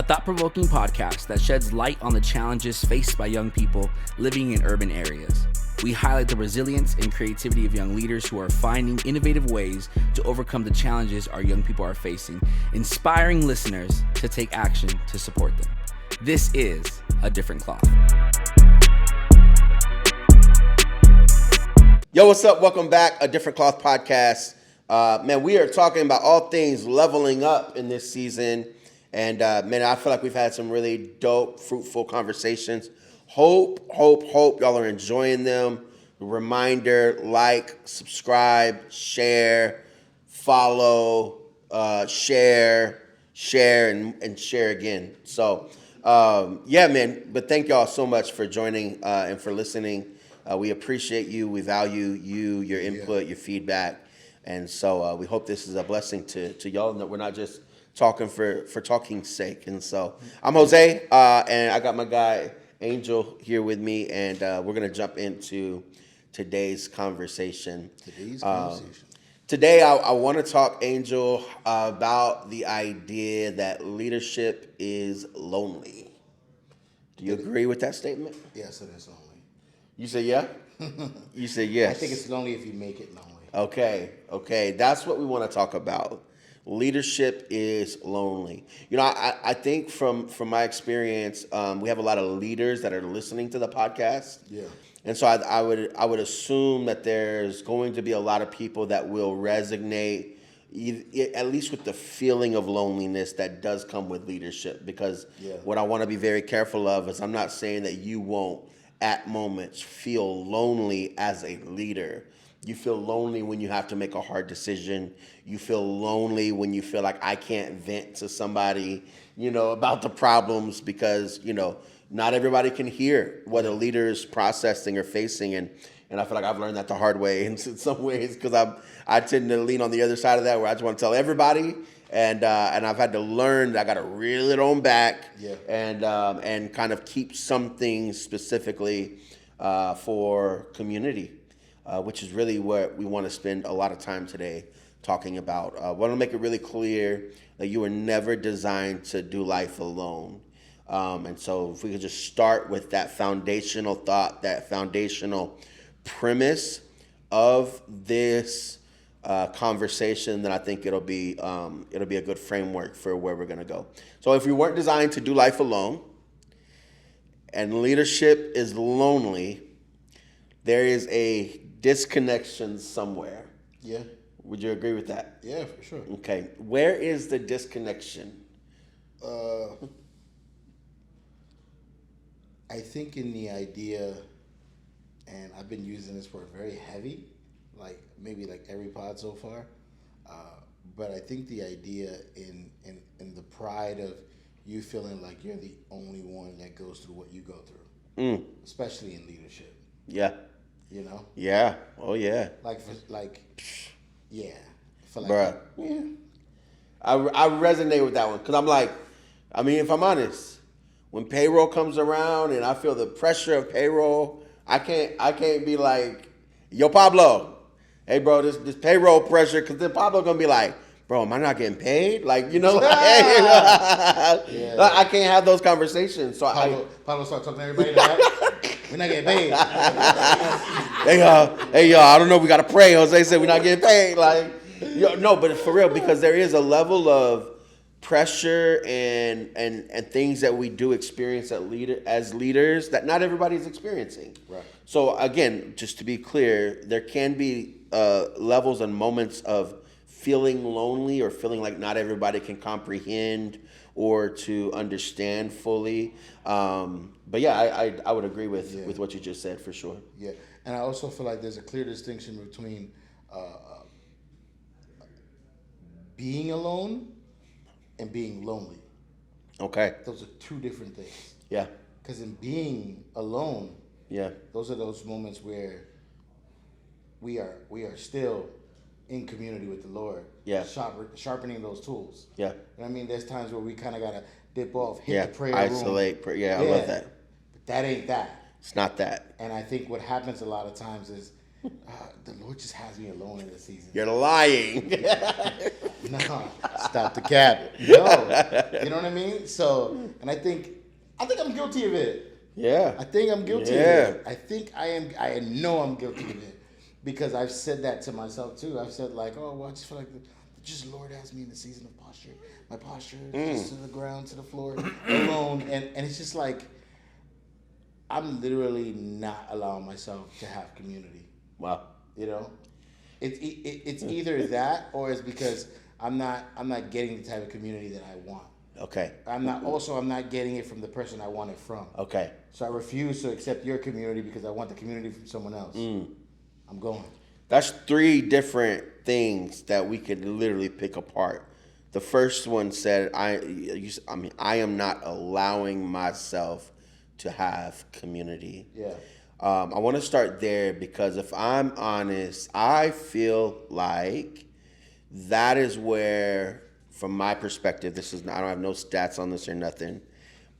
thought-provoking podcast that sheds light on the challenges faced by young people living in urban areas. We highlight the resilience and creativity of young leaders who are finding innovative ways to overcome the challenges our young people are facing, inspiring listeners to take action to support them. This is A Different Cloth. Yo, what's up? Welcome back, A Different Cloth podcast. Man, we are talking about all things leveling up in this season. And man, I feel like we've had some really dope, fruitful conversations. Hope y'all are enjoying them. Reminder, like, subscribe, share, follow, share, and share again. So, yeah, man, but thank y'all so much for joining and for listening. We appreciate you. We value you, your input, your feedback. And so we hope this is a blessing to y'all and that we're not just talking for talking's sake. And so I'm Jose, and I got my guy Angel here with me, and we're going to jump into today's conversation. Today, I want to talk, Angel, about the idea that leadership is lonely. Do you agree with that statement? Yes, it is lonely. You say yeah? You say yes. I think it's lonely if you make it lonely. Okay. That's what we want to talk about. Leadership is lonely. You know, I think from my experience, we have a lot of leaders that are listening to the podcast. Yeah. And so I would assume that there's going to be a lot of people that will resonate, at least with the feeling of loneliness that does come with leadership. Because what I want to be very careful of is I'm not saying that you won't at moments feel lonely as a leader. You feel lonely when you have to make a hard decision. You feel lonely when you feel like I can't vent to somebody, about the problems because, not everybody can hear what a leader is processing or facing. And I feel like I've learned that the hard way in some ways because I tend to lean on the other side of that where I just want to tell everybody. And I've had to learn that I got to reel it on back and kind of keep some things specifically for community. Which is really what we want to spend a lot of time today talking about. I want to make it really clear that you were never designed to do life alone. And so if we could just start with that foundational thought, that foundational premise of this conversation, then I think it'll be a good framework for where we're going to go. So if we weren't designed to do life alone and leadership is lonely, there is a disconnection somewhere. Yeah. Would you agree with that? Yeah, for sure. Okay. Where is the disconnection? I think in the idea, and I've been using this word very heavy, maybe every pod so far, but I think the idea in the pride of you feeling like you're the only one that goes through what you go through, especially in leadership. Yeah. Yeah. Oh yeah. Yeah. Bruh. Yeah. I resonate with that one because I'm like, if I'm honest, when payroll comes around and I feel the pressure of payroll, I can't be like, yo, Pablo, hey bro, this payroll pressure, because then Pablo gonna be like, bro, am I not getting paid? I can't have those conversations. So Pablo start talking to everybody in the back. We're not getting paid. Hey y'all, I don't know. We gotta pray. Jose said we're not getting paid. No, but for real, because there is a level of pressure and things that we do experience as leaders that not everybody's experiencing. Right. So again, just to be clear, there can be levels and moments of feeling lonely or feeling like not everybody can comprehend or to understand fully. But yeah, I would agree with what you just said for sure. Yeah, and I also feel like there's a clear distinction between being alone and being lonely. Okay. Those are two different things. Yeah. Because in being alone, those are those moments where we are still in community with the Lord. Yeah. Sharpening those tools. Yeah. There's times where we kind of got to dip off, hit the prayer isolate, room. I love that. But that ain't that. It's not that. And I think what happens a lot of times is the Lord just has me alone in this season. You're lying. No. Stop Stop the cap. No. You know what I mean? So, and I think I'm guilty of it. Yeah. I think I'm guilty of it. I think I know I'm guilty of it. Because I've said that to myself too. I've said like, oh, well, I just feel like just Lord has me in the season of posture. My posture is just to the ground, to the floor, alone. And it's just like, I'm literally not allowing myself to have community. Wow. You know? It's either that or it's because I'm not getting the type of community that I want. Okay. I'm not getting it from the person I want it from. Okay. So I refuse to accept your community because I want the community from someone else. I'm going. That's 3 different things that we could literally pick apart. The first one said, I am not allowing myself to have community. Yeah. I want to start there because if I'm honest, I feel like that is where, from my perspective, I don't have no stats on this or nothing.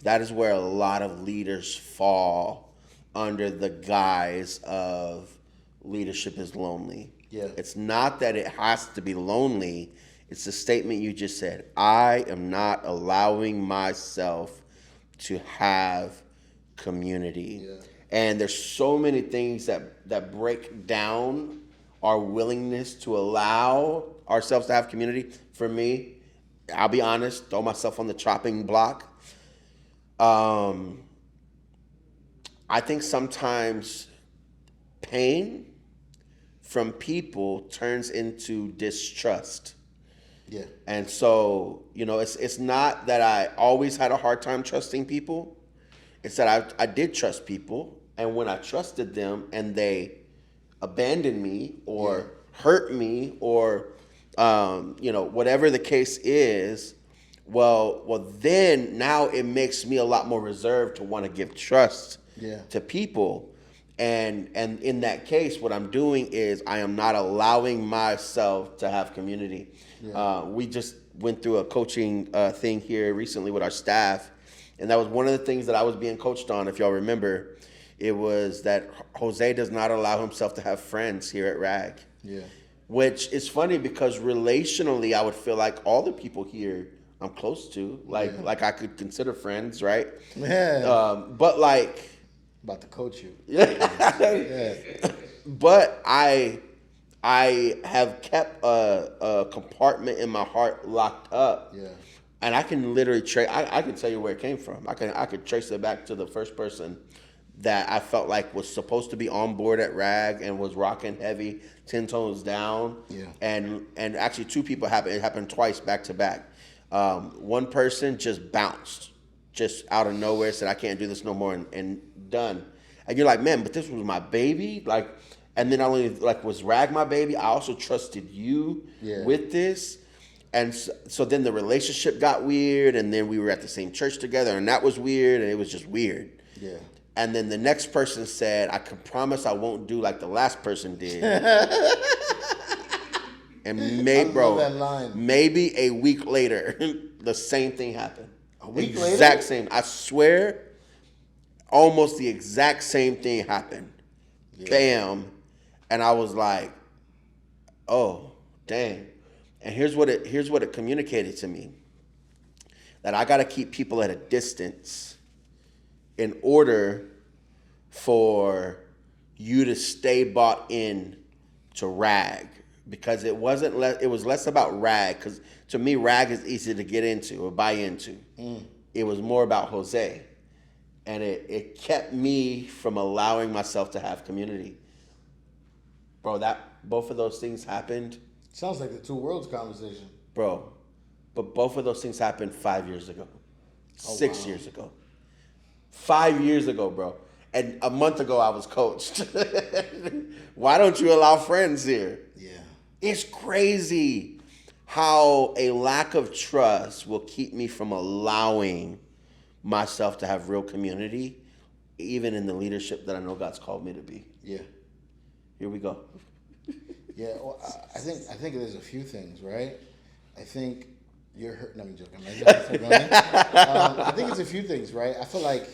That is where a lot of leaders fall under the guise of leadership is lonely. Yeah. It's not that it has to be lonely. It's the statement you just said. I am not allowing myself to have community. Yeah. And there's so many things that break down our willingness to allow ourselves to have community. For me, I'll be honest, throw myself on the chopping block. I think sometimes pain from people turns into distrust. Yeah. And so, it's not that I always had a hard time trusting people. It's that I did trust people. And when I trusted them and they abandoned me or hurt me or, whatever the case is, well, then now it makes me a lot more reserved to want to give trust to people. And in that case, what I'm doing is I am not allowing myself to have community. Yeah. We just went through a coaching thing here recently with our staff, and that was one of the things that I was being coached on, if y'all remember. It was that Jose does not allow himself to have friends here at RAG. Yeah. Which is funny because relationally, I would feel like all the people here I'm close to, like I could consider friends, right? Yeah. But like... About to coach you. Yeah. But I have kept a compartment in my heart locked up. Yeah. And I can literally I can tell you where it came from. I could trace it back to the first person that I felt like was supposed to be on board at RAG and was rocking heavy, 10 toes down. Yeah. And actually 2 people happened. It happened twice back to back. One person just bounced, just out of nowhere, said, I can't do this no more, and done. And you're like, man, but this was my baby. Like, and then not only was RAG my baby, I also trusted you with this. And so then the relationship got weird, and then we were at the same church together, and that was weird, and it was just weird. Yeah. And then the next person said, I can promise I won't do like the last person did. And maybe a week later, the same thing happened. A week later? Exact same. I swear, almost the exact same thing happened. Yeah. Bam. And I was like, oh, dang. And here's what it communicated to me. That I got to keep people at a distance in order for you to stay bought in to RAG, because it was less about RAG, because to me RAG is easy to get into or buy into. It was more about Jose, and it kept me from allowing myself to have community. Bro, both of those things happened. Sounds like the two worlds conversation. Bro, but both of those things happened 5 years ago. 6 years ago. 5 years ago, bro. And a month ago, I was coached. Why don't you allow friends here? Yeah. It's crazy how a lack of trust will keep me from allowing myself to have real community, even in the leadership that I know God's called me to be. Yeah. Here we go. Yeah, well, I think there's a few things, right? I think you're hurt. No, I'm joking. I think it's a few things, right? I feel like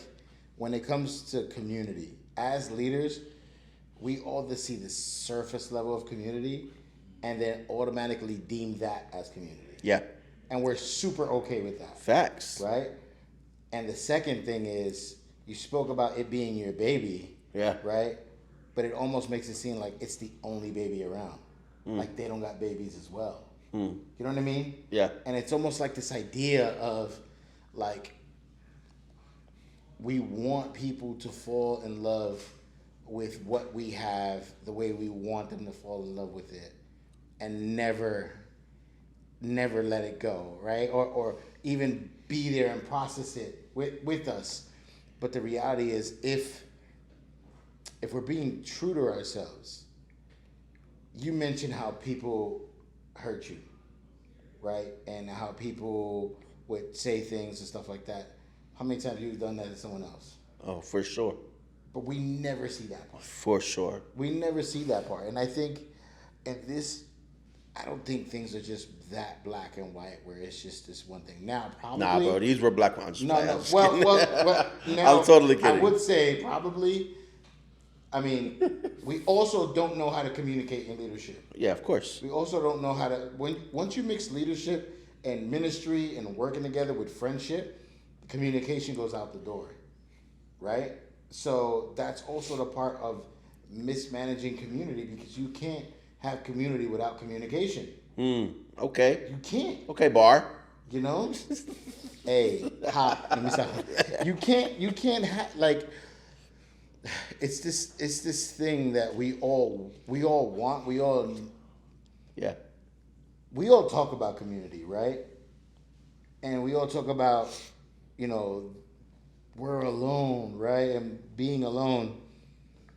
when it comes to community, as leaders, we all just see the surface level of community and then automatically deem that as community. Yeah. And we're super okay with that. Facts. Right? And the second thing is, you spoke about it being your baby. Yeah. Right? But it almost makes it seem like it's the only baby around. Like they don't got babies as well. You know what I mean? Yeah. And it's almost like this idea of like, we want people to fall in love with what we have the way we want them to fall in love with it, and never let it go, right? Or even be there and process it with us. But the reality is, if we're being true to ourselves, you mentioned how people hurt you, right? And how people would say things and stuff like that. How many times have you done that to someone else? Oh, for sure. But we never see that part. For sure. We never see that part. And I think I don't think things are just that black and white where it's just this one thing. Now, probably. Nah, bro, these were black ones. No. Well, now, I'm totally kidding. I would say probably. I mean, we also don't know how to communicate in leadership. Yeah, of course. We also don't know how to. Once you mix leadership and ministry and working together with friendship, communication goes out the door, right? So that's also the part of mismanaging community, because you can't have community without communication. Okay. You can't. Okay, Bar. You know? Hey, hot. Let me stop. You can't have, like, it's this thing that we all want. We all talk about community, right? And we all talk about, we're alone, right? And being alone.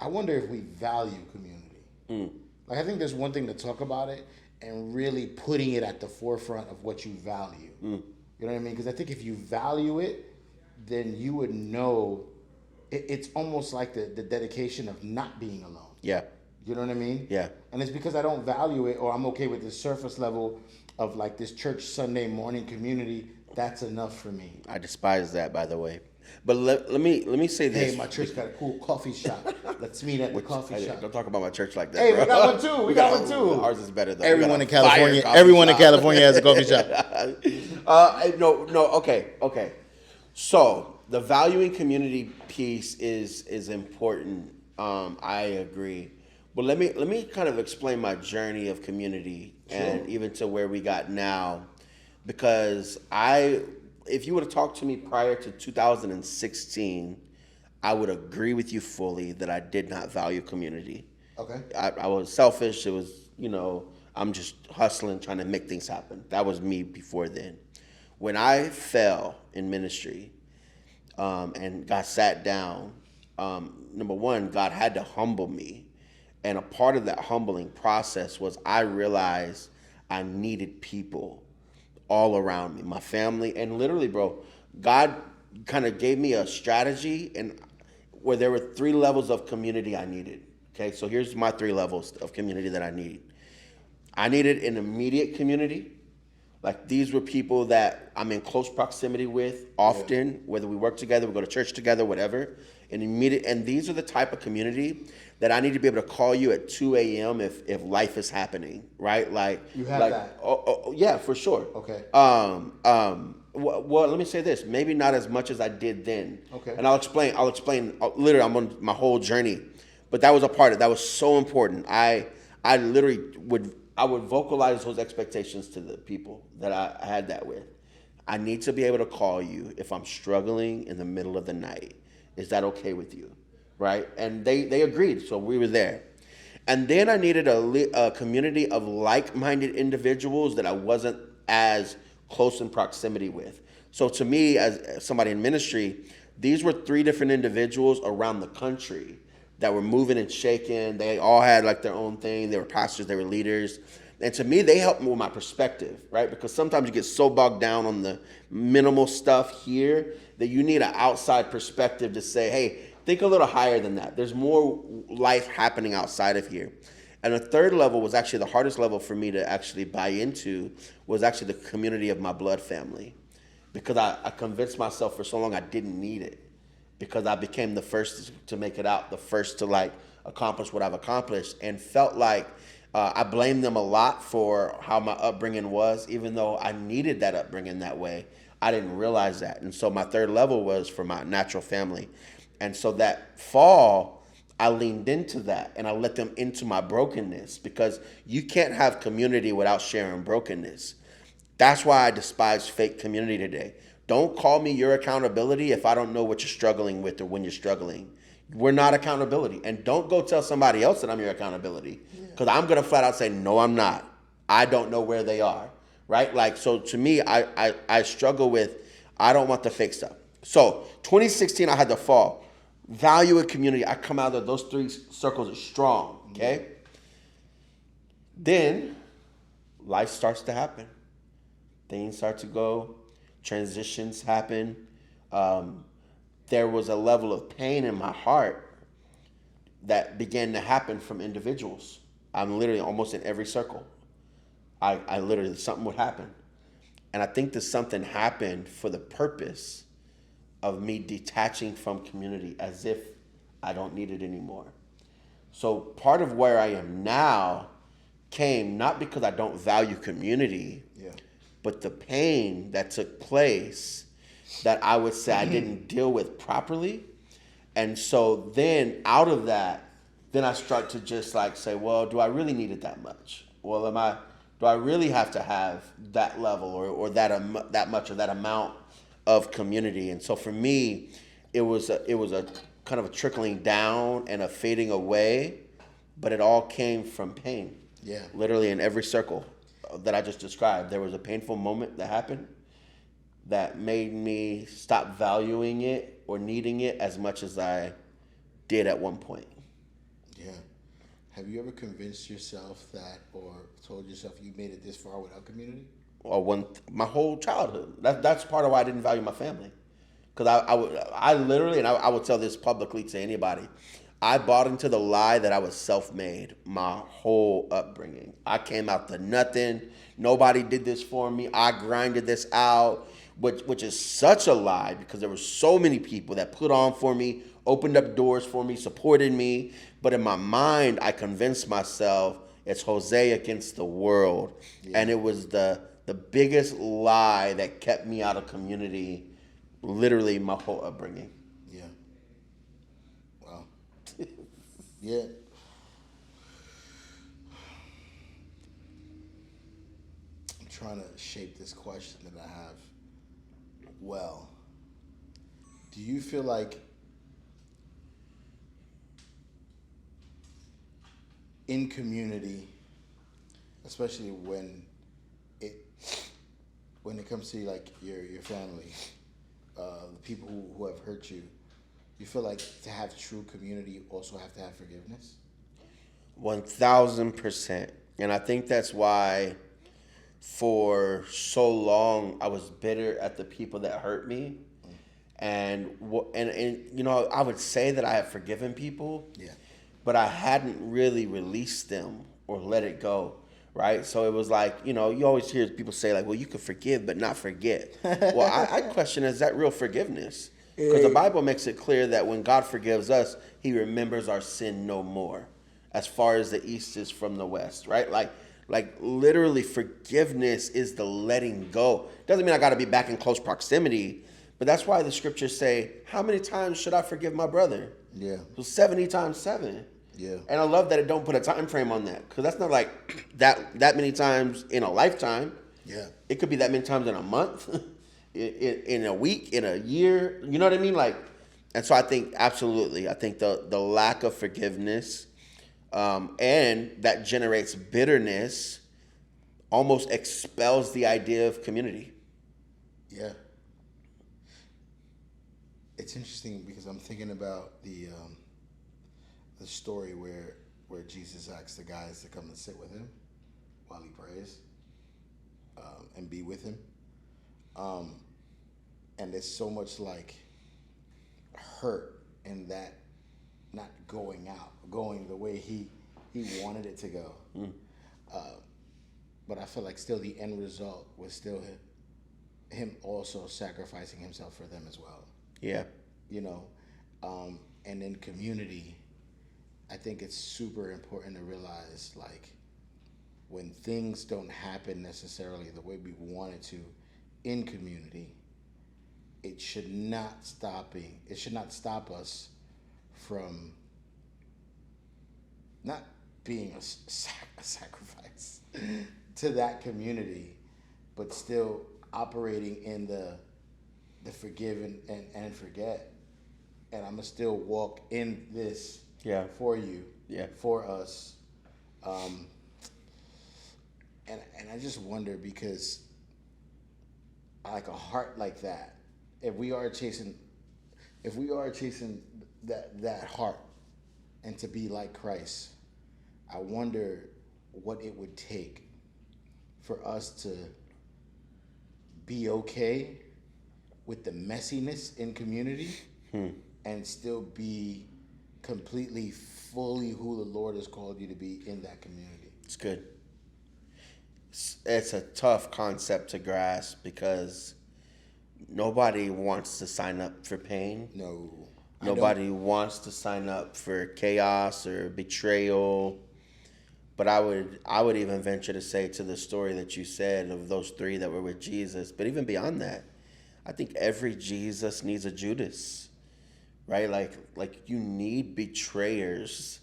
I wonder if we value community. Like, I think there's one thing to talk about it and really putting it at the forefront of what you value. You know what I mean? Because I think if you value it, then you would know. It's almost like the dedication of not being alone. Yeah. You know what I mean? Yeah. And it's because I don't value it, or I'm okay with the surface level of like this church Sunday morning community. That's enough for me. I despise that, by the way. But let me say this. Hey, my church got a cool coffee shop. Let's meet at the coffee shop. Don't talk about my church like that. Hey, bro. we got one too. We got one too. Ours is better though. Everyone in California has a coffee shop. Okay. So the valuing community piece is important. I agree. But let me kind of explain my journey of community and even to where we got now, because if you would have talked to me prior to 2016, I would agree with you fully that I did not value community. Okay. I was selfish. It was, I'm just hustling, trying to make things happen. That was me before then. When I fell in ministry and got sat down, number one, God had to humble me. And a part of that humbling process was I realized I needed people all around me, my family. And literally, bro, God kind of gave me a strategy and where there were 3 levels of community I needed. Okay, so here's my 3 levels of community that I need. I needed an immediate community. Like, these were people that I'm in close proximity with often, whether we work together, we go to church together, whatever. And these are the type of community that I need to be able to call you at 2 a.m. if life is happening, right? Like, you have that. Oh, yeah, for sure. Okay. Well, let me say this. Maybe not as much as I did then. Okay. And I'll explain. Literally, I'm on my whole journey, but that was a part of it. That was so important. I literally would vocalize those expectations to the people that I had that with. I need to be able to call you if I'm struggling in the middle of the night. Is that okay with you? Right? And they agreed, so we were there. And then I needed a community of like-minded individuals that I wasn't as close in proximity with. So to me, as somebody in ministry, these were 3 different individuals around the country that were moving and shaking. They all had like their own thing. They were pastors, they were leaders. And to me, they helped me with my perspective, right? Because sometimes you get so bogged down on the minimal stuff here that you need an outside perspective to say, hey, think a little higher than that. There's more life happening outside of here. And the 3rd level was actually the hardest level for me to actually buy into, was actually the community of my blood family. Because I convinced myself for so long I didn't need it. Because I became the first to make it out, the first to like accomplish what I've accomplished, and felt like I blame them a lot for how my upbringing was, even though I needed that upbringing that way. I didn't realize that. And so my third level was for my natural family. And so that fall, I leaned into that and I let them into my brokenness, because you can't have community without sharing brokenness. That's why I despise fake community today. Don't call me your accountability if I don't know what you're struggling with or when you're struggling. We're not accountability. And don't go tell somebody else that I'm your accountability, because I'm going to flat out say, no, I'm not. I don't know where they are, right? Like, so to me, I struggle with, I don't want the fake stuff. So 2016, I had the fall. Value of community. I come out of those three circles strong, okay? Then life starts to happen. Things start to go. Transitions happen. There was a level of pain in my heart that began to happen from individuals. I'm literally almost in every circle. I literally, something would happen. And I think that something happened for the purpose of me detaching from community, as if I don't need it anymore. So part of where I am now came not because I don't value community, but the pain that took place that I would say I didn't deal with properly. And so then out of that, then I start to just like say, well, do I really need it that much? Well, do I really have to have that level or that much or that amount of community? And so for me, it was a kind of a trickling down and a fading away, but it all came from pain. Yeah. Literally in every circle that I just described, there was a painful moment that happened that made me stop valuing it or needing it as much as I did at one point. Yeah. Have you ever convinced yourself that, or told yourself you made it this far without community? Or my whole childhood. That's part of why I didn't value my family. Because I literally, and I would tell this publicly to anybody, I bought into the lie that I was self-made my whole upbringing. I came out to nothing. Nobody did this for me. I grinded this out, which is such a lie, because there were so many people that put on for me, opened up doors for me, supported me. But in my mind, I convinced myself it's Jose against the world. Yeah. And it was the biggest lie that kept me out of community literally my whole upbringing. Yeah. Wow. Yeah. I'm trying to shape this question that I have well. Do you feel like in community, especially when it comes to like your family, the people who have hurt you, you feel like to have true community, you also have to have forgiveness? 1,000%. And I think that's why for so long I was bitter at the people that hurt me. And you know, I would say that I have forgiven people, but I hadn't really released them or let it go, right? So it was like, you know, you always hear people say like, well, you can forgive but not forget. Well, I question, is that real forgiveness? Because the Bible makes it clear that when God forgives us, he remembers our sin no more, as far as the east is from the west, right? Like literally forgiveness is the letting go. Doesn't mean I got to be back in close proximity, but that's why the scriptures say, how many times should I forgive my brother? Yeah. So 70 times 7. Yeah. And I love that it don't put a time frame on that, because that's not like that many times in a lifetime. Yeah. It could be that many times in a month, in a week, in a year. You know what I mean? Like, and so I think absolutely, I think the lack of forgiveness, and that generates bitterness, almost expels the idea of community. Yeah. It's interesting because I'm thinking about the story where Jesus asks the guys to come and sit with him while he prays, and be with him. And there's so much like hurt in that not going the way he wanted it to go. But I feel like still the end result was still him also sacrificing himself for them as well. Yeah. You know, and in community, I think it's super important to realize, like, when things don't happen necessarily the way we want it to in community, it should not stop us from not being a sacrifice to that community, but still operating in the forgive and forget. And I'm gonna still walk in this for you, for us. And I just wonder, because like a heart like that, if we are chasing that heart and to be like Christ, I wonder what it would take for us to be okay with the messiness in community and still be completely, fully who the Lord has called you to be in that community. It's good. It's a tough concept to grasp because nobody wants to sign up for pain. No. Nobody wants to sign up for chaos or betrayal. But I would even venture to say, to the story that you said of those three that were with Jesus, but even beyond that, I think every Jesus needs a Judas, right? Like you need betrayers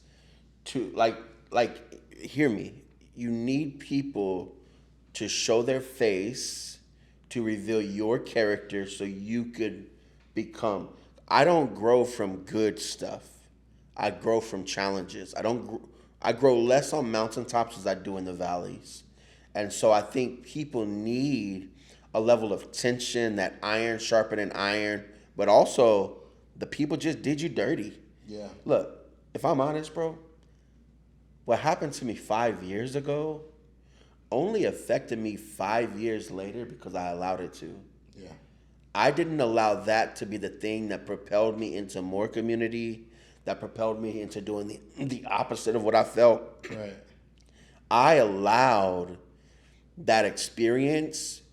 to like hear me. You need people to show their face, to reveal your character so you could become. I don't grow from good stuff. I grow from challenges. I grow less on mountaintops as I do in the valleys. And so I think people need a level of tension, that iron sharpening iron, but also the people just did you dirty. Yeah. Look, if I'm honest, bro, what happened to me 5 years ago only affected me 5 years later because I allowed it to. Yeah. I didn't allow that to be the thing that propelled me into more community, that propelled me into doing the opposite of what I felt. Right. I allowed that experience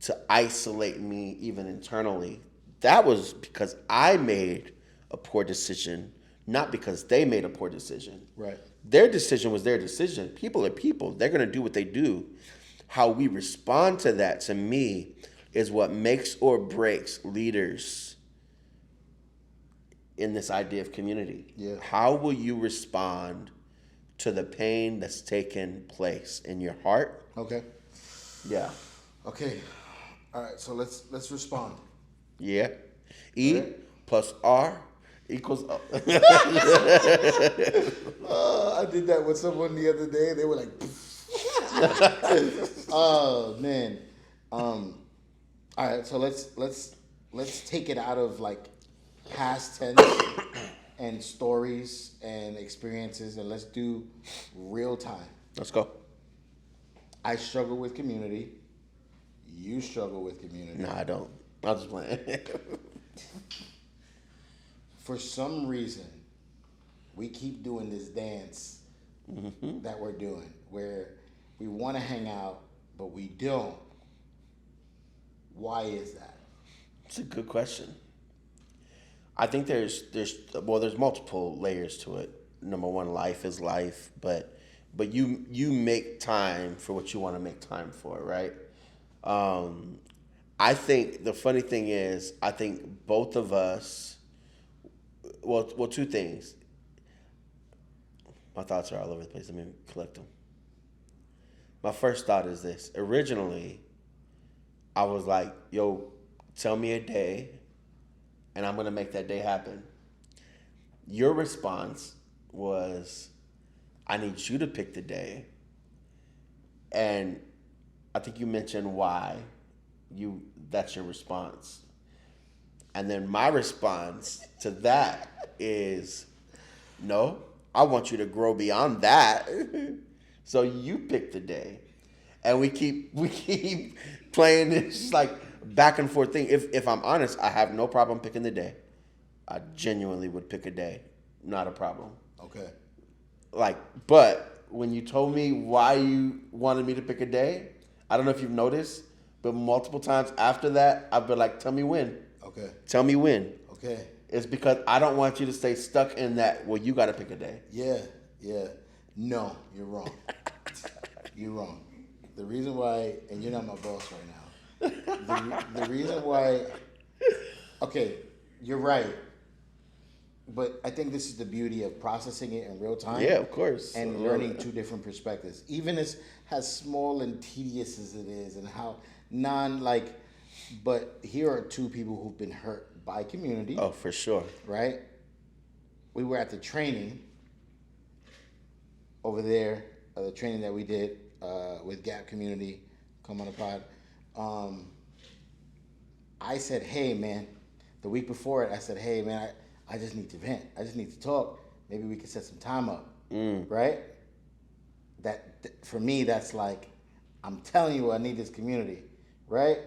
to isolate me even internally. That was because I made a poor decision, not because they made a poor decision. Right. Their decision was their decision. People are people. They're going to do what they do. How we respond to that, to me, is what makes or breaks leaders in this idea of community. Yeah. How will you respond to the pain that's taken place in your heart? Okay. Yeah. Okay. All right. So let's respond. Yeah. E plus R equals O. I did that with someone the other day. They were like, "Oh man." All right. So let's take it out of like past tense and stories and experiences, and let's do real time. Let's go. I struggle with community. You struggle with community. No, I don't. I'm just playing. For some reason, we keep doing this dance that we're doing where we want to hang out, but we don't. Why is that? It's a good question. I think there's multiple layers to it. Number one, life is life, but you make time for what you want to make time for, right? I think the funny thing is, I think both of us, well, two things. My thoughts are all over the place. Let me collect them. My first thought is this. Originally, I was like, yo, tell me a day, and I'm going to make that day happen. Your response was, I need you to pick the day. And I think you mentioned why that's your response. And then my response to that is, no, I want you to grow beyond that. So you pick the day. And we keep playing this like back and forth thing. If I'm honest, I have no problem picking the day. I genuinely would pick a day. Not a problem. Okay. But when you told me why you wanted me to pick a day, I don't know if you've noticed, but multiple times after that, I've been like, tell me when. Okay. Tell me when. Okay. It's because I don't want you to stay stuck in that, well, you got to pick a day. Yeah. No, you're wrong. You're wrong. The reason why, and you're not my boss right now. The reason why, okay, you're right. But I think this is the beauty of processing it in real time. Yeah, of course. And learning two different perspectives. Even as small and tedious as it is, and how but here are two people who've been hurt by community. Oh, for sure. Right? We were at the training over there, the training that we did with Gap Community, come on the pod. I said, hey, man, the week before it, I said, hey, man, I just need to vent. I just need to talk. Maybe we could set some time up, right? For me, that's like, I'm telling you, I need this community, right?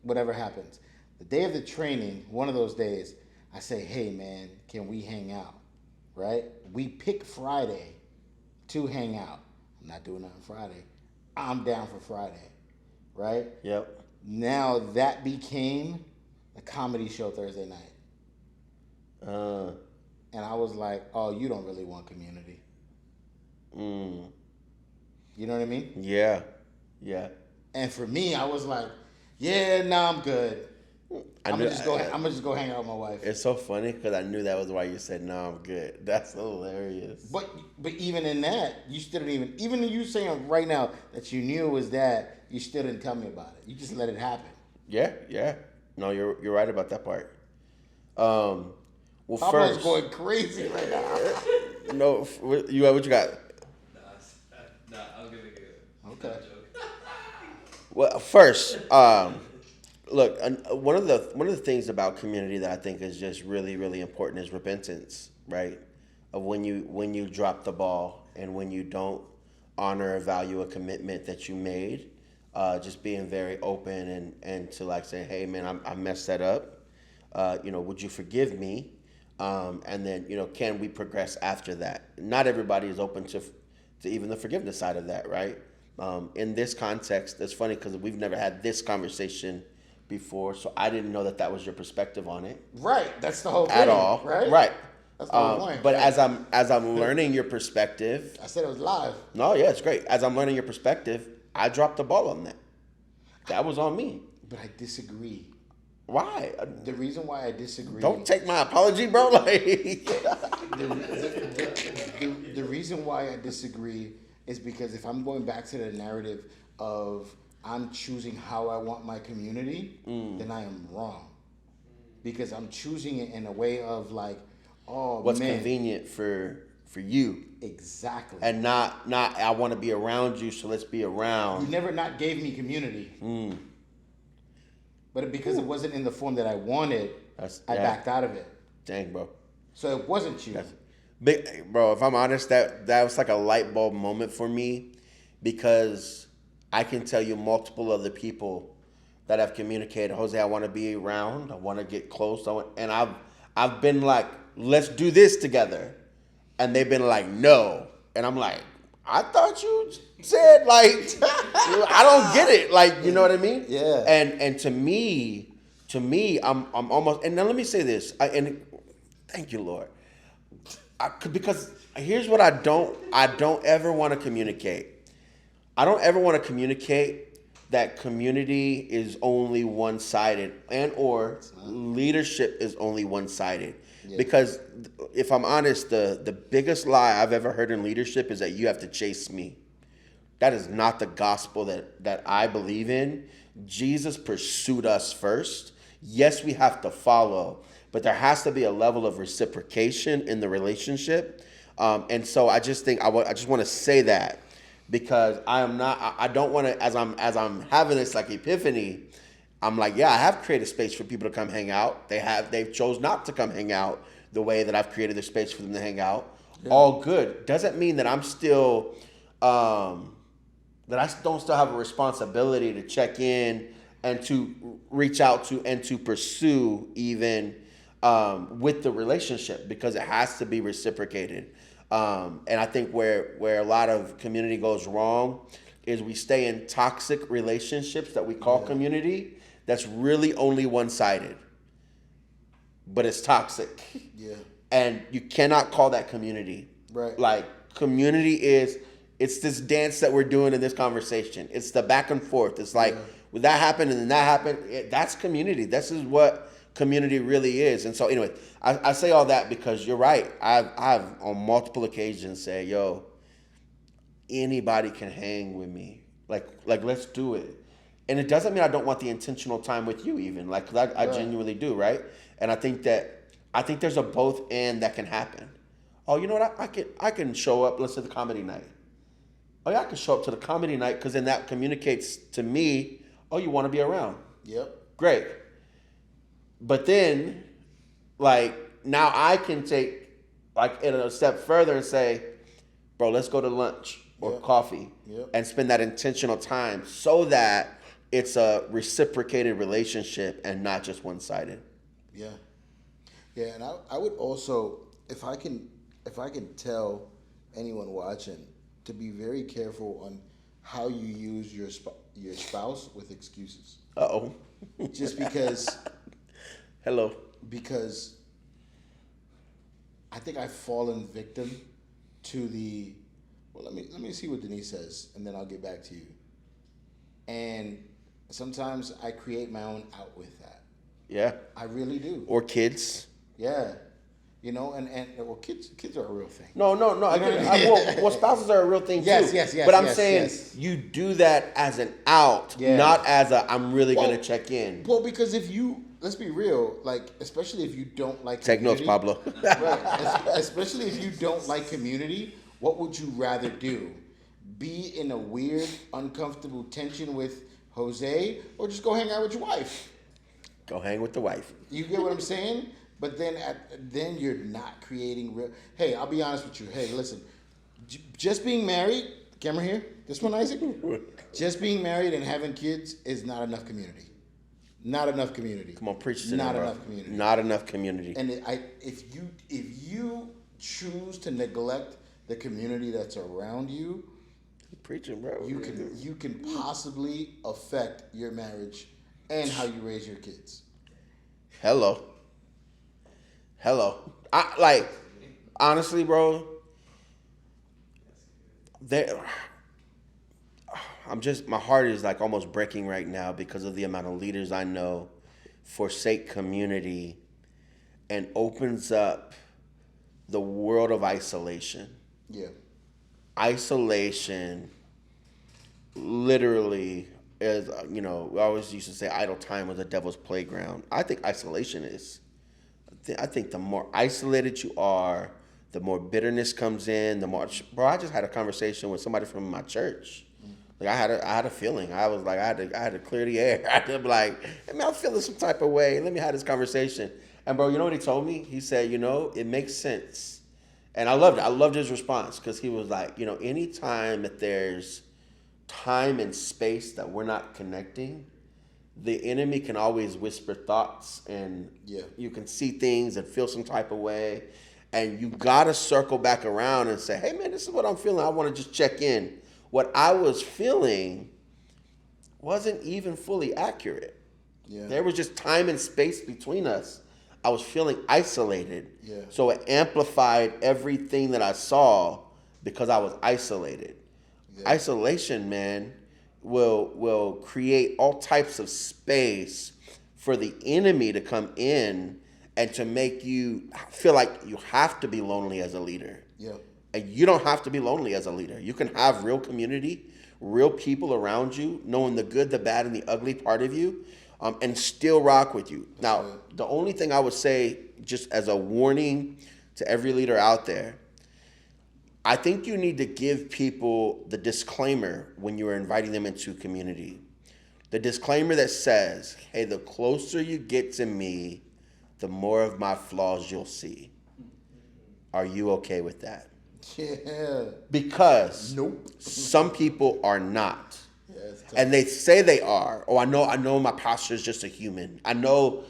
Whatever happens. The day of the training, one of those days, I say, hey, man, can we hang out, right? We pick Friday to hang out. I'm not doing nothing Friday. I'm down for Friday, right? Yep. Now that became a comedy show Thursday night. And I was like, oh, you don't really want community. You know what I mean? Yeah. Yeah. And for me, I was like, yeah, nah, I'm good. I'm gonna just go hang out with my wife. It's so funny because I knew that was why you said, no, I'm good. That's hilarious. But even in that, you still didn't even you saying right now that you knew it was that, you still didn't tell me about it. You just let it happen. Yeah. No, you're right about that part. Well, Pablo's first, going crazy right now. No, what you got? Nah, I'll give it a Okay. Well, first, look, one of the things about community that I think is just really, really important is repentance, right? Of when you drop the ball and when you don't honor or value a commitment that you made, just being very open and to like say, hey man, I messed that up. Would you forgive me? And then, can we progress after that? Not everybody is open to even the forgiveness side of that, right? In this context, it's funny because we've never had this conversation before, so I didn't know that was your perspective on it. Right, that's the whole thing. At all, right? That's the whole point. But right. as I'm learning your perspective, I said it was live. No, yeah, it's great. As I'm learning your perspective, I dropped the ball on that. That was on me. But I disagree. Why? The reason why I disagree. Don't take my apology, bro. Like the reason why I disagree is because if I'm going back to the narrative of I'm choosing how I want my community, then I am wrong. Because I'm choosing it in a way of like, oh, what's man. convenient for you. Exactly. And not I want to be around you, so let's be around. You never not gave me community. But because it wasn't in the form that I wanted, I backed out of it. Dang, bro. So it wasn't you. Big, bro, if I'm honest, that was like a light bulb moment for me because I can tell you multiple other people that have communicated, Jose, I want to be around, I want to get close, and I've been like, let's do this together. And they've been like, no. And I'm like, I thought you said like, I don't get it. Like, you know what I mean? Yeah. And to me, I'm almost. And now let me say this. And thank you, Lord. Because here's what I don't ever want to communicate. I don't ever want to communicate that community is only one-sided or leadership is only one-sided. Yeah. Because if I'm honest, the biggest lie I've ever heard in leadership is that you have to chase me. That is not the gospel that I believe in. Jesus pursued us first. Yes, we have to follow, but there has to be a level of reciprocation in the relationship. And so I just think I just want to say that because I don't want to, as I'm having this like epiphany, I'm like, yeah, I have created space for people to come hang out. They've chose not to come hang out the way that I've created the space for them to hang out. Yeah. All good. Doesn't mean that I'm still, that I don't still have a responsibility to check in and to reach out to and to pursue even with the relationship because it has to be reciprocated. And I think where a lot of community goes wrong is we stay in toxic relationships that we call community. That's really only one-sided, but it's toxic. Yeah. And you cannot call that community. Right. Like community is It's this dance that we're doing in this conversation. It's the back and forth. It's like, would that happen and then that happened? That's community. This is what community really is. And so anyway, I say all that because you're right. I've on multiple occasions said, yo, anybody can hang with me. Like let's do it. And it doesn't mean I don't want the intentional time with you even. Like, 'cause I genuinely do, right? And I think there's a both and that can happen. Oh, you know what? I can show up, let's say the comedy night. Oh yeah, I can show up to the comedy night because then that communicates to me, oh, you want to be around. Yep. Great. But then, like, now I can take, like, it a step further and say, bro, let's go to lunch or coffee and spend that intentional time so that it's a reciprocated relationship and not just one-sided. Yeah. Yeah, and I would also, if I can tell anyone watching to be very careful on how you use your spouse with excuses. Uh-oh. Just because. Hello. Because I think I've fallen victim to the, well, let me see what Denise says, and then I'll get back to you. And sometimes I create my own out with that. Yeah. I really do. Or kids. Yeah. You know, and well, kids are a real thing. No. I get it. Well, spouses are a real thing too. Yes. But I'm saying you do that as an out, not as a I'm really gonna check in. Well, because let's be real, like especially if you don't like take notes, Pablo. Right. Especially if you don't like community, what would you rather do? Be in a weird, uncomfortable tension with Jose, or just go hang out with your wife? Go hang with the wife. You get what I'm saying? But then you're not creating real. Hey, I'll be honest with you. Hey, listen, just being married, camera here, this one, Isaac. Just being married and having kids is not enough community. Not enough community. Come on, preach to Not them, enough community. Not enough community. And if you choose to neglect the community that's around you, preaching, bro. You can possibly affect your marriage and how you raise your kids. Hello. Honestly, bro, my heart is like almost breaking right now because of the amount of leaders I know forsake community and opens up the world of isolation. Yeah. Isolation literally is, we always used to say idle time was the devil's playground. I think isolation is. I think the more isolated you are, the more bitterness comes in. Bro, I just had a conversation with somebody from my church. Like I had a feeling. I was like, I had to clear the air. I had to be like, hey man, I'm feeling some type of way. Let me have this conversation. And bro, you know what he told me? He said, it makes sense. And I loved it. I loved his response because he was like, anytime that there's time and space that we're not connecting, the enemy can always whisper thoughts and you can see things and feel some type of way. And you got to circle back around and say, hey, man, this is what I'm feeling. I want to just check in. What I was feeling wasn't even fully accurate. Yeah. There was just time and space between us. I was feeling isolated. Yeah. So it amplified everything that I saw because I was isolated. Yeah. Isolation, man, will create all types of space for the enemy to come in and to make you feel like you have to be lonely as a leader. Yeah. And you don't have to be lonely as a leader. You can have real community, real people around you, knowing the good, the bad, and the ugly part of you, and still rock with you. Now, the only thing I would say, just as a warning to every leader out there, I think you need to give people the disclaimer when you are inviting them into community. The disclaimer that says, hey, the closer you get to me, the more of my flaws you'll see. Are you okay with that? Yeah. Because some people are not. And they say they are. Oh, I know my pastor is just a human. I know,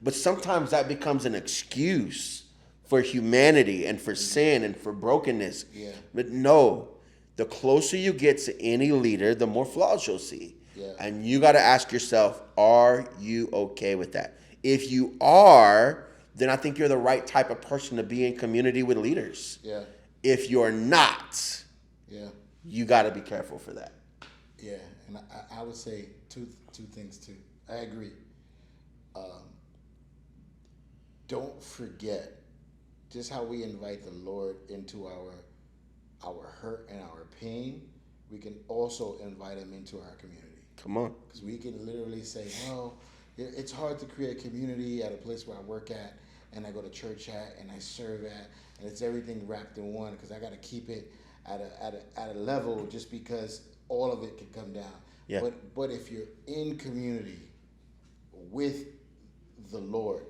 but sometimes that becomes an excuse for humanity and for sin and for brokenness. Yeah. But no, the closer you get to any leader, the more flaws you'll see. Yeah. And you got to ask yourself, are you okay with that? If you are, then I think you're the right type of person to be in community with leaders. Yeah. If you're not, Yeah. You got to be careful for that. Yeah, and I would say two things too. I agree. Don't forget just how we invite the Lord into our hurt and our pain. We can also invite Him into our community. Come on. Because we can literally say, well, it's hard to create community at a place where I work at and I go to church at and I serve at, and it's everything wrapped in one because I got to keep it at a level just because all of it can come down. Yeah. But if you're in community with the Lord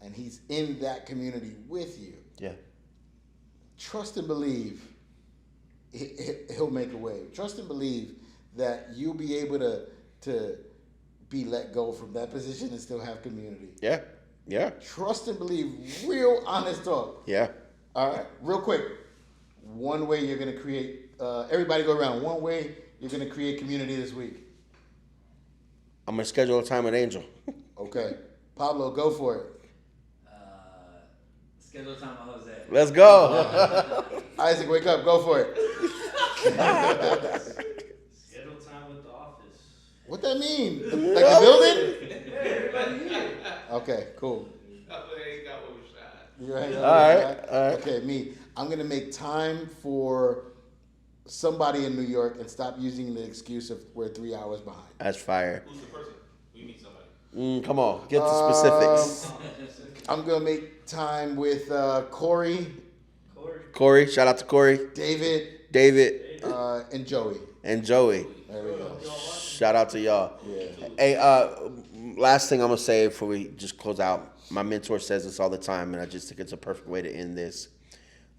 and He's in that community with you, Yeah. trust and believe He'll make a way. Trust and believe that you'll be able to be let go from that position and still have community. Yeah. Yeah. Trust and believe. Real honest talk. Yeah. All right, real quick. One way you're going to create, everybody go around. One way you're going to create community this week. I'm going to schedule a time with Angel. Okay. Pablo, go for it. Schedule time with Jose. Let's go. Isaac, wake up. Go for it. Schedule time with the office. What that mean? Like the building? Yeah, everybody here. Okay, cool. I ain't got one shot. You right? All right. Okay, me. I'm going to make time for somebody in New York and stop using the excuse of we're 3 hours behind. That's fire. Who's the person? We meet somebody. Come on. Get the specifics. I'm going to make time with Corey, Corey. Shout out to Corey. David, and Joey. And Joey. There we go. Shout out to y'all. Yeah. Hey, last thing I'm going to say before we just close out. My mentor says this all the time, and I just think it's a perfect way to end this.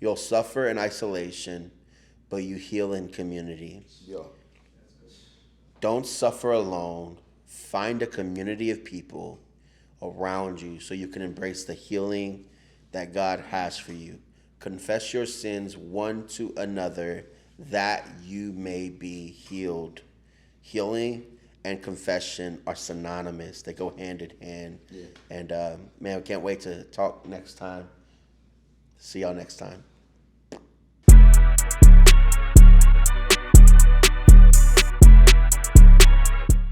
You'll suffer in isolation, but you heal in community. Yeah. Don't suffer alone. Find a community of people around you so you can embrace the healing that God has for you. Confess your sins one to another that you may be healed. Healing and confession are synonymous. They go hand in hand. Yeah. And man, I can't wait to talk next time. See y'all next time.